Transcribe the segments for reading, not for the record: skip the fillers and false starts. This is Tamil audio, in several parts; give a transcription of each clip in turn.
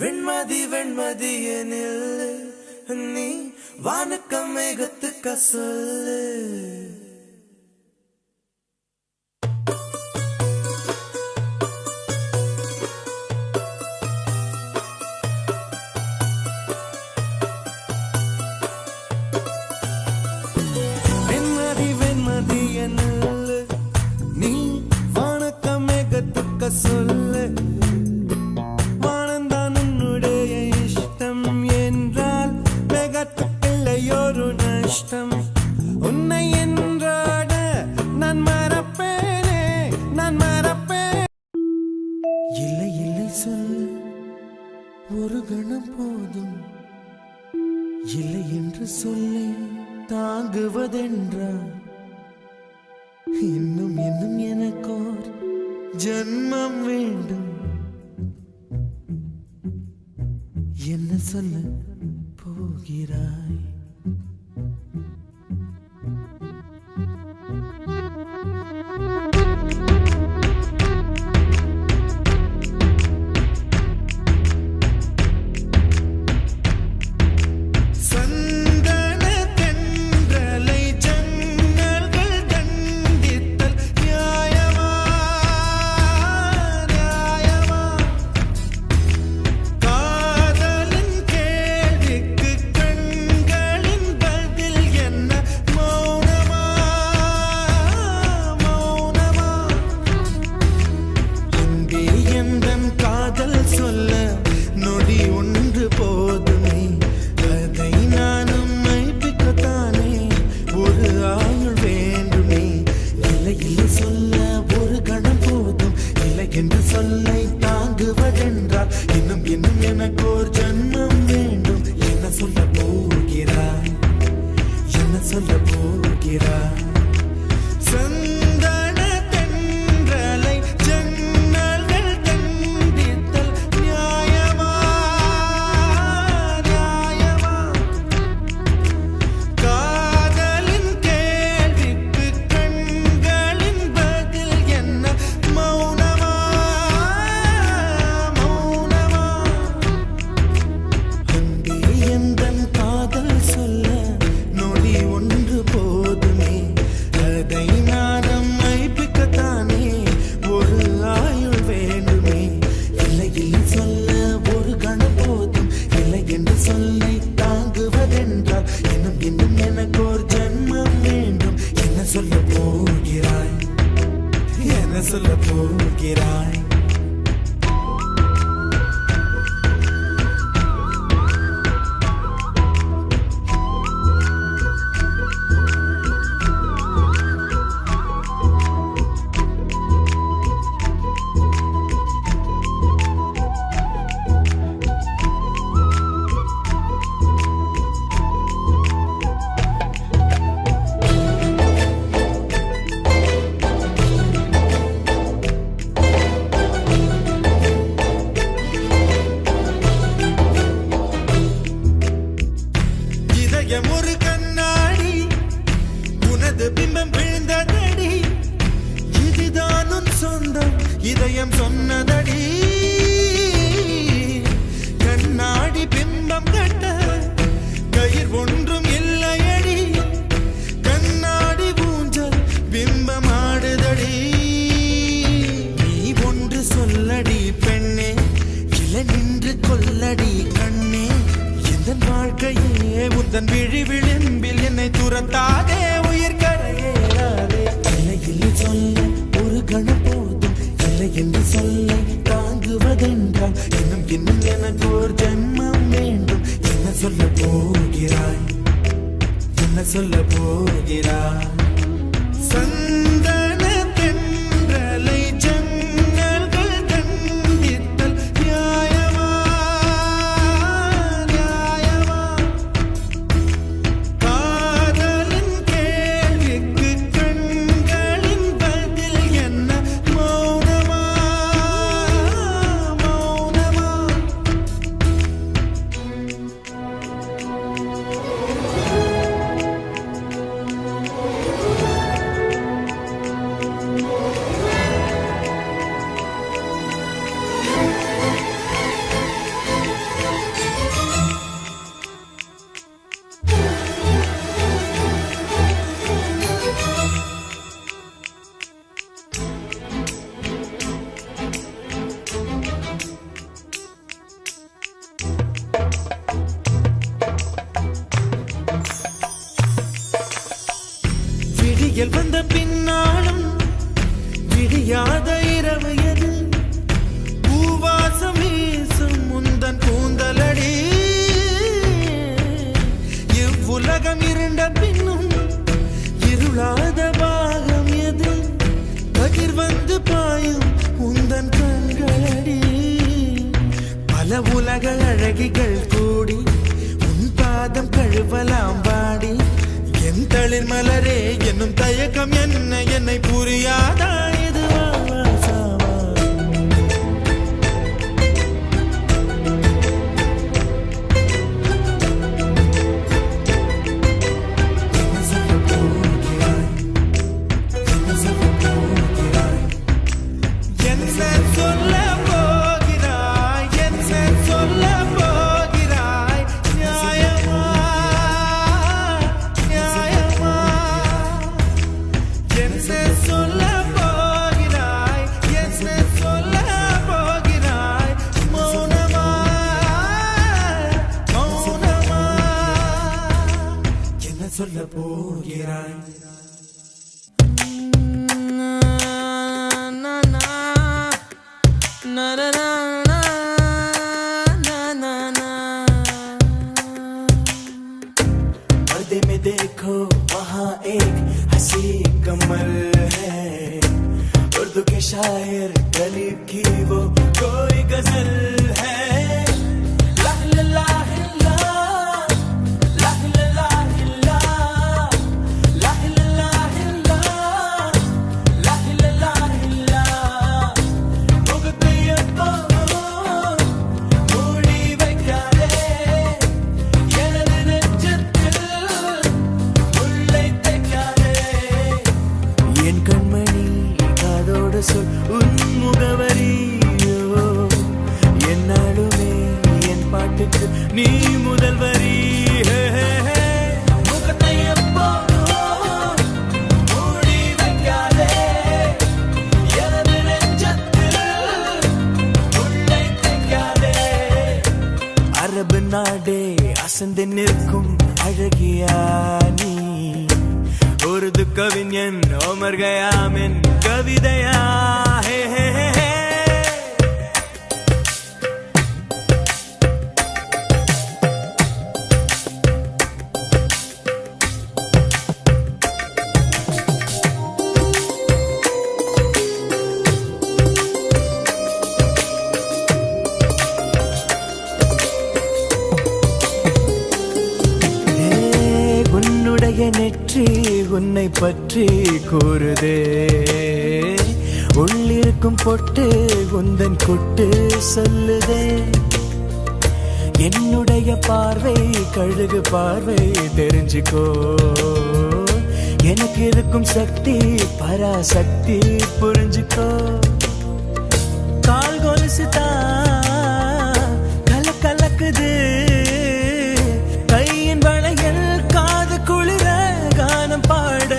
வெண்மதி வெண்மதியனில் நீ வானுக்க மேகத்துக்க சொல்லு. வெண்மதி வெண்மதியனில் நீ வானுக்க மேகத்துக்க சொல்லு. உன்னை என்றாட நான் மறப்பேனே, நான் மறப்பேன். இல்லை இல்லை சொல்ல ஒரு கணம் போதும், இல்லை என்று சொல்லை தாங்குவதென்றா? இன்னும் இன்னும் எனக்கோர் ஜன்மம் வேண்டும். என்ன சொல்ல போகிறாய்? என்று சொல்லை தாங்குவதென்றால் இன்னும் இன்னும் எனக்கோர் ஜன்மம் வேண்டும். என்ன சொல்ல போகிறாய்? என்ன சொல்ல போகிறாய்? சந்தன தென்றலை ஜன்னல்கள் தண்டித்தல் நியாயமா, நியாயமா? காதலின் கேள்விக்கு கண்களின் பதில் என்ன? மௌனமா, மௌனமா? அன்பே எந்தன் காதல் சொல்ல நொடி ஒன்று போதுமே, அதை நானும் மைப்பிக்கத்தானே ஒரு ஆயுள் வேண்டுமே. இல்லை இல்லை சொல்ல ஒரு கணம் போதும், இல்லை என்று சொல்லை தாங்குவதென்றால் இன்னும் இன்னும் எனக்கோர் ஜன்மம் வேண்டும். என்ன சொல்ல போகிறாய்? என்ன சொல்ல போகிறாய்? ஒரு கண்ணாடி உனது பிம்பம் விழுந்ததடி, இதுதான் உன் சொந்தம் இதயம் சொன்னதடி. கண்ணாடி பிம்பம் கட்ட கயிர் ஒன்றும் இல்லையடி, கண்ணாடி ஊஞ்சல் பிம்பம் ஆடுதடி. நீ ஒன்று சொல்லடி பெண்ணே, இல நின்று கொல்லடி கண்ணே. எந்தன் வாழ்க்கையே உந்தன் விழி விளிம்பில் என்னை துரத்தாதே, உயிர் கரையேறாதே. இல்லை இல்லை சொல்ல ஒரு கணம் போதும், இல்லை என்று சொல்லை தாங்குவதென்றால் இன்னும் இன்னும் எனக்கு ஒரு ஜன்மம் வேண்டும். என்ன சொல்ல போகிறாய்? என்ன சொல்ல போகிறாய்? சந்தன தென்றலை ஜன்னல்கள் தண்டித்தல் நியாயமா, நியாயமா? காதலின் கேள்விக்கு கண்களின் பதில் என்ன? மௌனமா, மௌனமா? உலக அழகிகள் கூடி உன் பாதம் கழுவலாம் வாடி என் தளிர் மலரே என்னும் தயக்கம் என்ன என்னை புரியாதா இது வாசாவா சொல்ல போகிறாய் पर्दे में देखो वहाँ एक हंसी कमल है उर्दू के शायर गरीब की वो कोई गजल है சொல் உன் முகவரியோ என்னாலுமே என் பாட்டுக்கு நீ முதல் வரி முகத்தை எப்போதும் மூடி வைக்காதே எனது நெஞ்சத்தில் உள்ளே தைக்காதே அரபு நாடே அசந்து நிற்கும் அழகியா நீ உருது கவிஞன் ஓமர் கயாமின் கவிதையா ஹே ஹே ஹே நெற்றி உன்னை பற்றி கூறுதே உள்ளிருக்கும் பொட்டு உந்தன் குட்டு சொல்லுதே என்னுடைய பார்வை கழுகு பார்வை தெரிஞ்சுக்கோ எனக்கு இருக்கும் சக்தி பராசக்தி புரிஞ்சுக்கோ கால் கொலுசுதா கலக்குது கையின் வளையல் காது குளிர கானம் பாட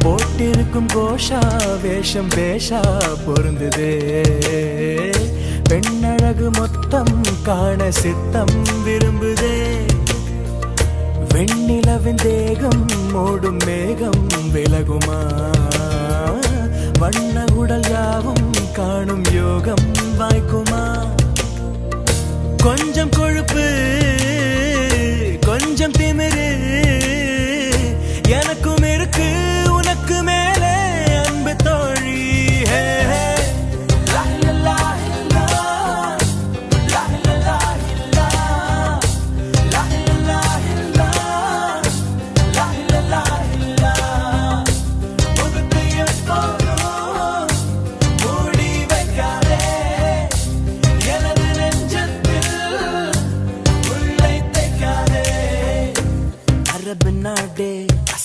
போட்டிருக்கும் கோஷா வேஷம் பேஷா பொருந்துதே பெண்ணழகு மொத்தம் காண சித்தம் விரும்புதே வெண்ணிலவின் தேகம் மூடும் மேகம் விலகுமா வண்ண உடல் யாவும் காணும் யோகம் வாய்க்குமா கொஞ்சம் கொழுப்பு கொஞ்சம் திமிரு எனக்கும் இருக்கு உனக்கு மேலே அன்பு தோழி உள்ளே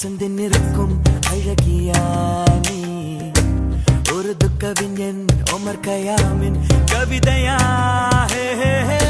அசந்து நிற்கும் அழகியானி உருது கவிஞன் ஒமர் கயாமின் கவிதையா ஹே ஹே ஹே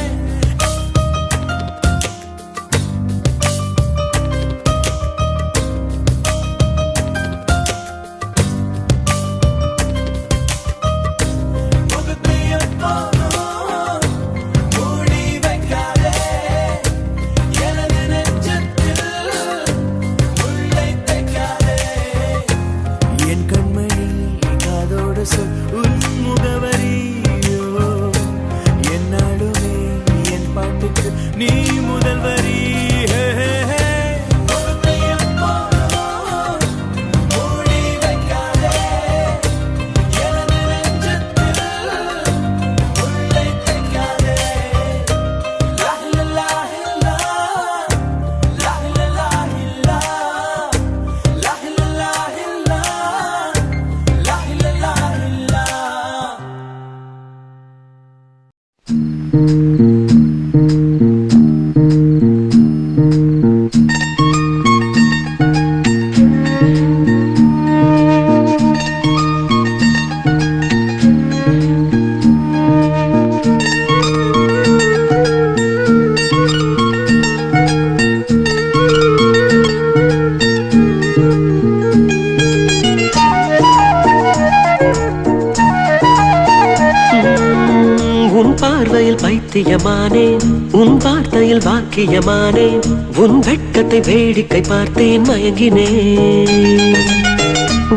பைத்தியமானேன் உன் வார்த்தையில் வாக்கியமானேன் உன் வெட்கத்தை வேடிக்கை பார்த்தேன் மயங்கினேன்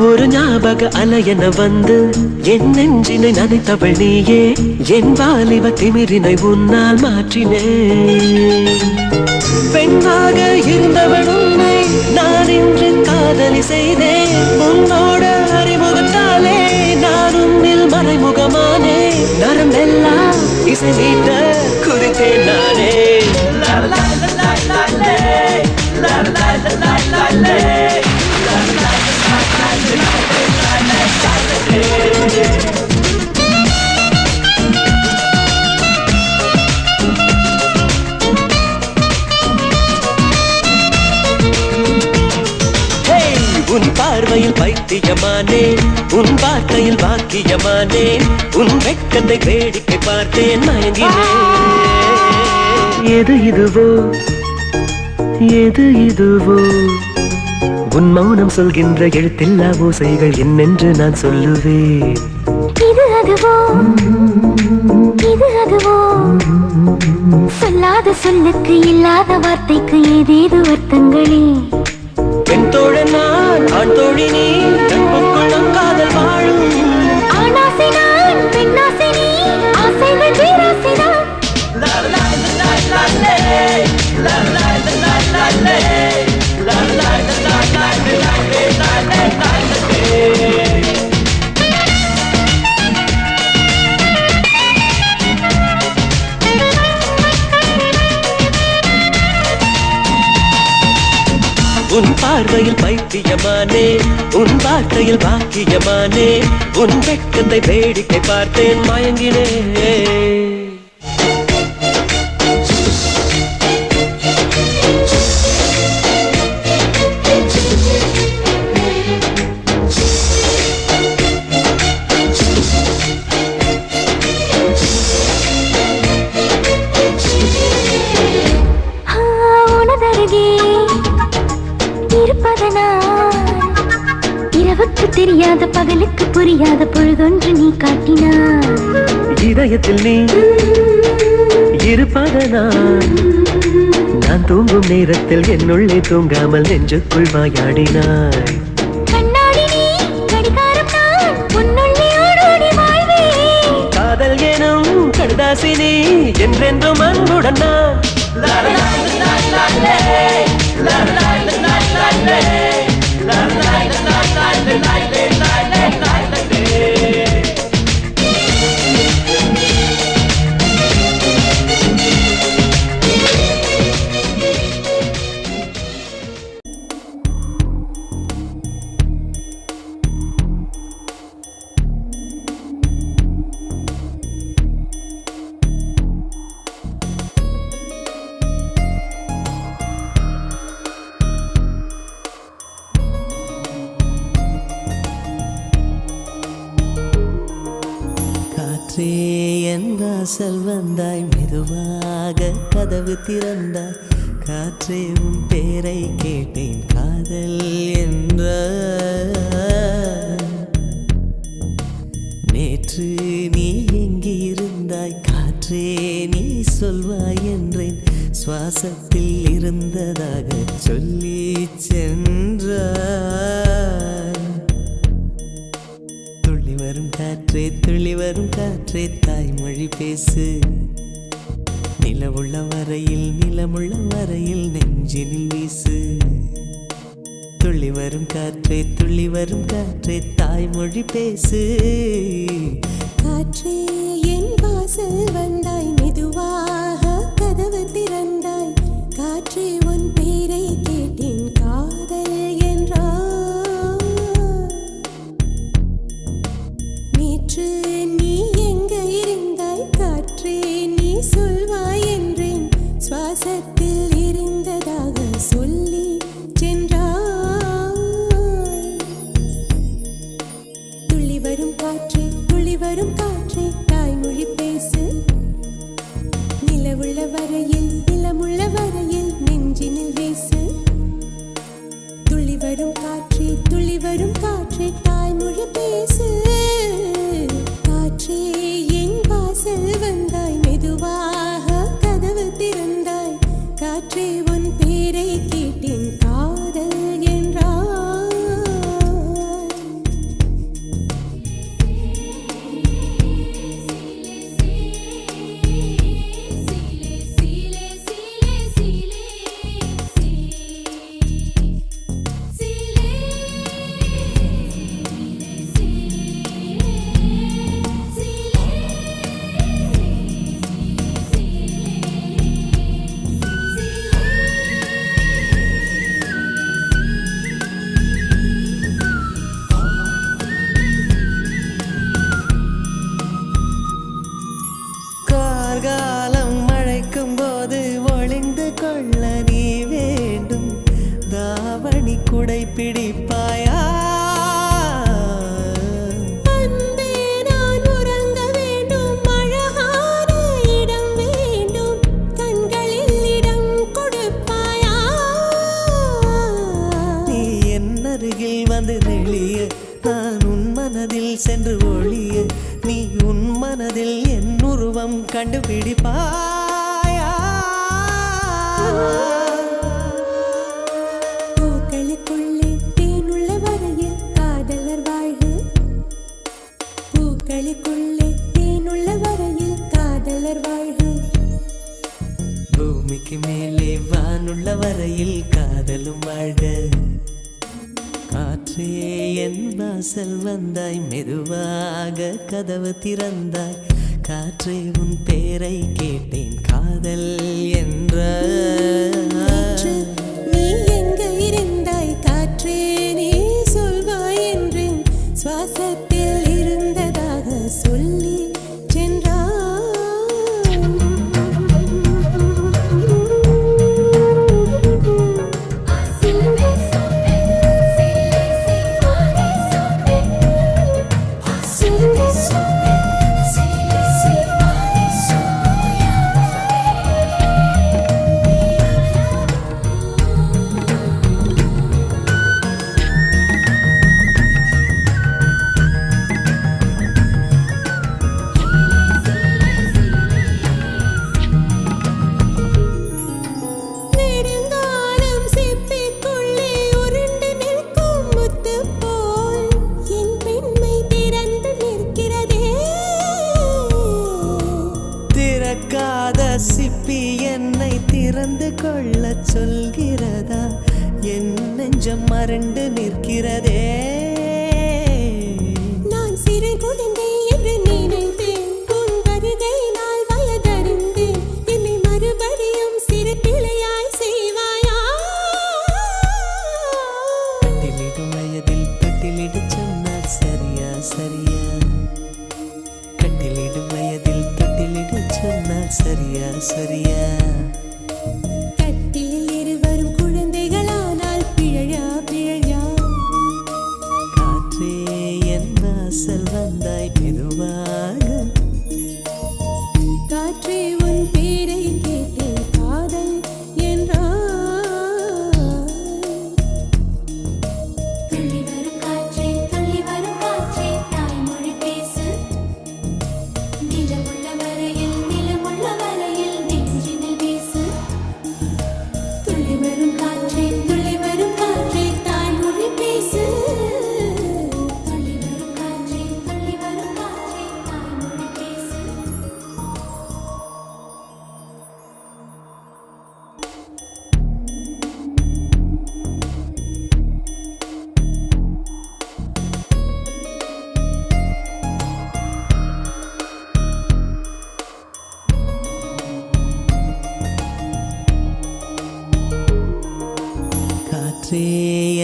ஒரு ஞாபக அலையென வந்து என் நெஞ்சினை நனைத்தவள் நீயே என் வாலிப திமிரினை உன்னால் மாற்றினேன் பெண்ணாக இருந்தவள் உன்னை நான் இன்று காதலி செய்தேன் உன்னோட அறிமுகத்தாலே நான் உன்னில் மறைமுகமானே நரம்பெல்லாம் இசை மீட்ட குறித்தேன் நானே உன் பார்வையில் பைத்தியமானேன் உன் வார்த்தையில் வாக்கியமானேன் உன் வெட்கத்தை வேடிக்கை பார்த்தேன் மயங்கினேன் எது இதுவோ எது இதுவோ உன் மௌனம் சொல்கின்ற எழுத்தில்லா ஓசைகள் என்னென்று நான் சொல்லுவேன் இது அதுவோ இது அதுவோ சொல்லாத சொல்லுக்கு இல்லாத வார்த்தைக்கு ஏதேது அர்த்தங்களே பெண் தோழன் நான் ஆண் தோழி நீ நட்புக்குள் நம் காதல் வாழும் ஆணாசை நான் பெண்ணாசை நீ ஆசைகள் பேராசைதான் உன் பார்வையில் பைத்தியமானே உன் வார்த்தையில் வாக்கியமானே உன் வெட்கத்தை வேடிக்கை பார்த்தேன் மயங்கினேன் இரவுக்கு தெரியாத பகலுக்கு புரியாத பொழுதொன்று நீ காட்டினார் இதயத்தில் நீ இருப்பதனால் நான் தூங்கும் நேரத்தில் என்னுள்ளே தூங்காமல் நெஞ்சுக்குள் வாயாடினாய் கண்ணாடி நீ கடிகாரம் நான் உன்னுள்ளே ஓடோடி வாழ்வேன் காதல் எனும் கடுதாசினி என்றென்றும் அன்புடன் நான் காற்றே என் வாசல் வந்தாய் மெதுவாக கதவு திறந்தாய் காற்றே உன் பேரை கேட்டேன் காதல் என்ற நேற்று நீ எங்கே இருந்தாய் காற்றே நீ சொல்வாய் என்றேன் சுவாசத்தில் இருந்ததாக சொல்லி சென்றாய் துள்ளி வரும் காற்றே தாய்மொழி பேசு நிலமுள்ள வரையில் நெஞ்சினில் வீசு துள்ளி வரும் காற்றே தாய்மொழி பேசு காற்றே என் வாசல் வந்தாய் மெதுவாக கதவு திறந்தாய் காற்றே உன் பேரை கேட்டேன் காதல் என்றாய் நேற்று நீ எங்க இருந்தாய் காற்றே நீ சொல்வாய் என்றேன் சுவாசத்தில் இருந்ததாக சொல்லி சென்றாய் துள்ளி வரும் காற்றே தாய்மொழி பேசு நிலமுள்ள வரையில் நெஞ்சினில் வீசு துள்ளி வரும் காற்றே தாய்மொழி பேசு காற்றே என் வாசல் வந்தாய் மெதுவாக கதவு திறந்தாய் காற்றே உன் பேரை கேட்டேன் காதல் என்றாய் கார்காலம் மழைக்கும் போது ஒளிந்து கொள்ள நீ வேண்டும் தாவணி குடை பிடிப்பாயா அன்பே நான் உறங்க வேண்டும் அழகான இடம் வேண்டும் கண்களில் இடம் கொடுப்பாயா நீ என் அருகில் வந்து நெளிய நான் உன் மனதில் சென்று ஒளிய நீ உன் மனதில் என் உருவம் கண்டுபிடிப்பாயா பூக்களுக்குள்ளே தேனுள்ள வரையில் காதலர் வாழ்வு பூக்களுக்குள்ளே தேனுள்ள வரையில் காதலர் வாழ்வு பூமிக்கு மேலே வானுள்ள வரையில் காதலும் வாழ்க காற்றே என் வாசல் வந்தாய் மெதுவாக கதவு திறந்தாய் காற்றே உன் பேரை கேட்டேன் காதல் என்ற காற்று, நீ எங்க இருந்தாய் காற்றே நீ சொல்வாய் என்றேன் சுவாசத்தில் இருந்ததாக சொல்லி நெடுங்காலம் சிப்பிக்குள்ளே உருண்டு நிற்கும் முத்து போல் என் பெண்மை திறந்து நிற்கிறதே திறக்காத சிப்பி என்னை திறந்து கொள்ள சொல்கிறதா என் நெஞ்சம் மறண்டு நிற்கிறதே நான் சிறு குழந்தை என்று நினைத்தேன் உன் வருகையினால் வயதறிந்தேன் என்னை மறுபடியும் சிறு பிள்ளையாய் செய்வாயா கட்டிலிடும் வயதில் தொட்டிலிடு சொன்னால் சரியா சரியா கட்டிலிடும் வயதில் தொட்டிலிடு சொன்னால் சரியா சரியா கட்டிலில் இருவரும் குழந்தைகளானால் பிழையா பிழையா நிலவே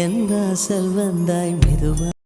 என் வாசல் வந்தாய் மெதுவா